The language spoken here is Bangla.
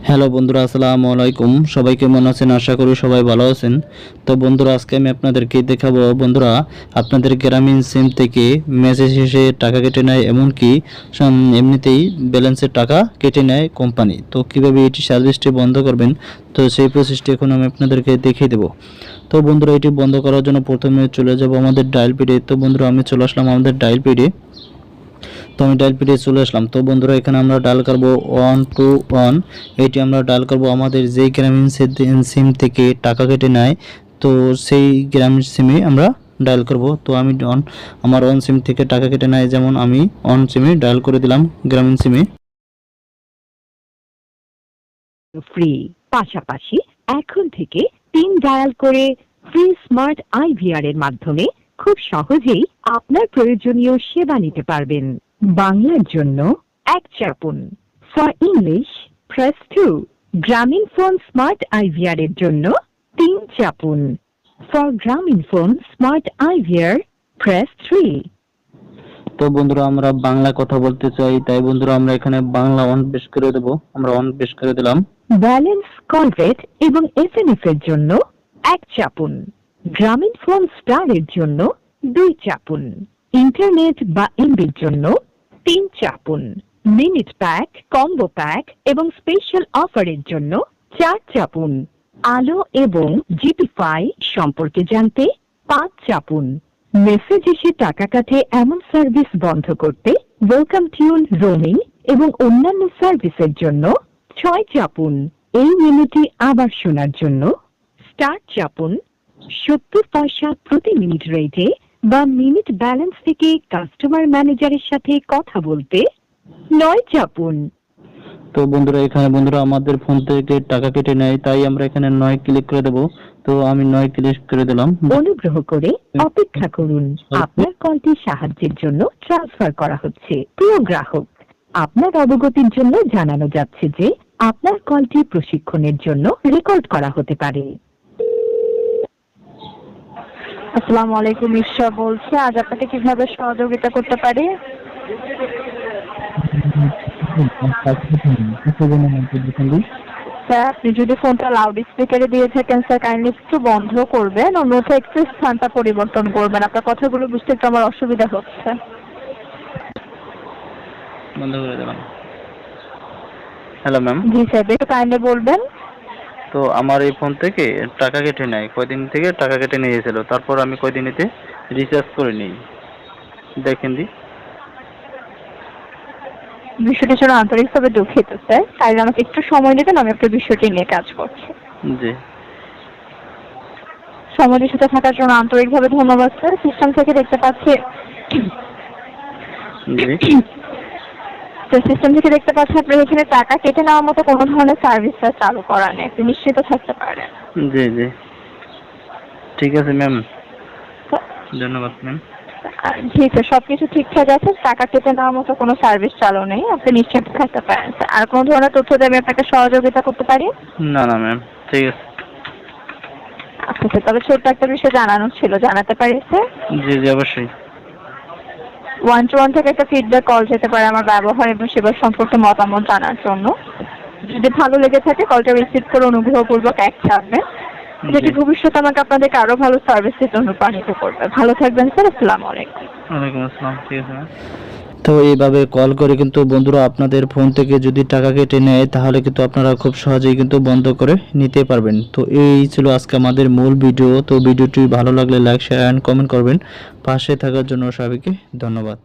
হ্যালো বন্ধুরা, আসসালামু আলাইকুম। সবাই কেমন আছেন? আশা করি সবাই ভালো আছেন। তো বন্ধুরা, আজকে আমি আপনাদেরকে দেখাবো বন্ধুরা, আপনাদের গ্রামীণ সিম থেকে মেসেজ শেষে টাকা কেটে নেয়, এমনকি এমনিতেই ব্যালেন্সের টাকা কেটে নেয় কোম্পানি। তো কিভাবে এটি সার্ভিসটি বন্ধ করবেন, তো সেই প্রসেসটি এখন আমি আপনাদেরকে দেখিয়ে দেবো। তো বন্ধুরা, এটি বন্ধ করার জন্য প্রথমে চলে যাব আমাদের ডায়াল প্যাডে। তো বন্ধুরা, আমি চলে আসলাম আমাদের ডায়াল প্যাডে। তো আমি ডায়াল প্যাডে চলে আসলাম। তো বন্ধুরা, এখানে আমরা ডায়াল করবো 121। এটি আমরা ডায়াল করবো আমাদের যেই গ্রামীণ সিম থেকে টাকা কেটে নেয়, তো সেই গ্রামীণ সিমে আমরা ডায়াল করব। তো আমি আমার অন সিম থেকে টাকা কেটে নেয়, যেমন আমি অন সিমে ডায়াল করে দিলাম গ্রামীণ সিমে। ফ্রি পাশাপাশি এখন থেকে পিন ডায়াল করে ফ্রি স্মার্ট আইভিআর এর মাধ্যমে খুব সহজেই আপনার প্রয়োজনীয় সেবা নিতে পারবেন। বাংলার জন্য এক চাপুন, ফর ইংলিশ প্রেস 2। গ্রামীণ ফোন স্মার্ট আইভিআর এর জন্য 3 চাপুন, ফর গ্রামীণ ফোন স্মার্ট আইভিআর প্রেস 3। তো বন্ধুরা, আমরা বাংলা কথা বলতে চাই, তাই বন্ধুরা আমরা এখানে বাংলা অন প্রেস করে দেব। আমরা অন প্রেস করে দিলাম। ব্যালেন্স কল রেট এবং এসএমএস এর জন্য 1 চাপুন, গ্রামীণ ফোন স্টার এর জন্য 2 চাপুন, ইন্টারনেট বা এমবির জন্য 3 চাপুন, মিনিট প্যাক, কম্বো প্যাক এবং স্পেশাল অফারের জন্য 4 চাপুন, আলো এবং জিপিফাই সম্পর্কে জানতে 5 চাপুন। মেসেজ এসে টাকা কাটে এমন সার্ভিস বন্ধ করতে ওয়েলকাম টিউন, রোমিং এবং অন্যান্য সার্ভিসের জন্য 6 চাপুন। এই মেনুটি আবার শোনার জন্য স্টার চাপুন। 70 পয়সা প্রতি মিনিট রেটে বা মিনিট ব্যালেন্স থেকে কাস্টমার ম্যানেজারের সাথে কথা বলতে 9 চাপুন। তো বন্ধুরা, এখানে বন্ধুরা আমাদের ফোন থেকে টাকা কেটে নেয়, তাই আমরা এখানে 9 ক্লিক করে দেব। তো আমি 9 ক্লিক করে দিলাম। অনুগ্রহ করে অপেক্ষা করুন, আপনার কলটি সাহায্যের জন্য ট্রান্সফার করা হচ্ছে। প্রিয় গ্রাহক, আপনার অবগতির জন্য জানানো যাচ্ছে যে আপনার কলটি প্রশিক্ষণের জন্য রেকর্ড করা হতে পারে। আসসালামু আলাইকুম, ঈশ্বর বলছে। আজ আপনাকে কিভাবে সহযোগিতা করতে পারি? স্যার, আপনি যদি ফোনটা লাউড স্পিকারে দিয়ে থাকেন স্যার, কাইন্ডলি একটু বন্ধ করবেন, অন্যথা একটু স্থানটা পরিবর্তন করবেন। আপনার কথাগুলো বুঝতে একটু আমার অসুবিধা হচ্ছে। বন্ধ করে দিলাম। Hello ma'am. জি স্যার, একটু কাইন্ডলি বলবেন। তো আমার এই ফোন থেকে টাকা কেটে নেয়, কয়দিন থেকে টাকা কেটে নিয়েছিল, তারপর আমি কয়দিনেতে রিচার্জ করে নিই, দেখেন দি। বিষয়টির জন্য আন্তরিকভাবে দুঃখিত স্যার, তাই আমাকে একটু সময় দেবেন, আমি আপনার বিষয়টি নিয়ে কাজ করছি। জি। সময়ের সাথে থাকার জন্য আন্তরিকভাবে ধন্যবাদ স্যার। সিস্টেম থেকে দেখতে পাচ্ছি সিস্টেম থেকে দেখতে পাচ্ছি আপনার এখানে টাকা কেটে নেওয়ার মতো কোনো ধরনের সার্ভিস চালু করা নেই, আপনি নিশ্চিত থাকতে পারেন। জি জি, ঠিক আছে ম্যাম, ধন্যবাদ ম্যাম। জি স্যার, সবকিছু ঠিকঠাক আছে, টাকা কেটে নেওয়ার মতো কোনো সার্ভিস চালু নেই, আপনি নিশ্চিত থাকতে পারেন স্যার। আর কোনো ধরনের তথ্য দিয়ে আমি আপনাকে সহযোগিতা করতে পারি? না না ম্যাম, ঠিক আছে। আচ্ছা স্যার, তবে ছোট্ট একটা বিষয় জানানোর ছিল, জানাতে পারি স্যার? জি জি, অবশ্যই। 121 থেকে একটা ফিডব্যাক কল যেতে পারে আমার ব্যবহার এবং সেবা সম্পর্কে মতামত জানার জন্য। যদি ভালো লেগে থাকে কলটা রিসিভ করে অনুগ্রহপূর্বক এক থাকবেন, যেটি ভবিষ্যতে আমাকে আপনাদেরকে আরো ভালো সার্ভিস দিতে অনুপ্রাণিত করবে। ভালো থাকবেন স্যার, আসসালামু আলাইকুম। ওয়ালাইকুম আসসালাম, ঠিক আছে ম্যাম। তো এইভাবে কল করে কিন্তু বন্ধুরা আপনাদের ফোন থেকে যদি টাকা কেটে নেয়, তাহলে কিন্তু আপনারা খুব সহজেই কিন্তু বন্ধ করে নিতে পারবেন। তো এই ছিল আজকে আমাদের মূল ভিডিও। তো ভিডিওটি ভালো লাগলে লাইক, শেয়ার এন্ড কমেন্ট করবেন। পাশে থাকার জন্য সবাইকে ধন্যবাদ।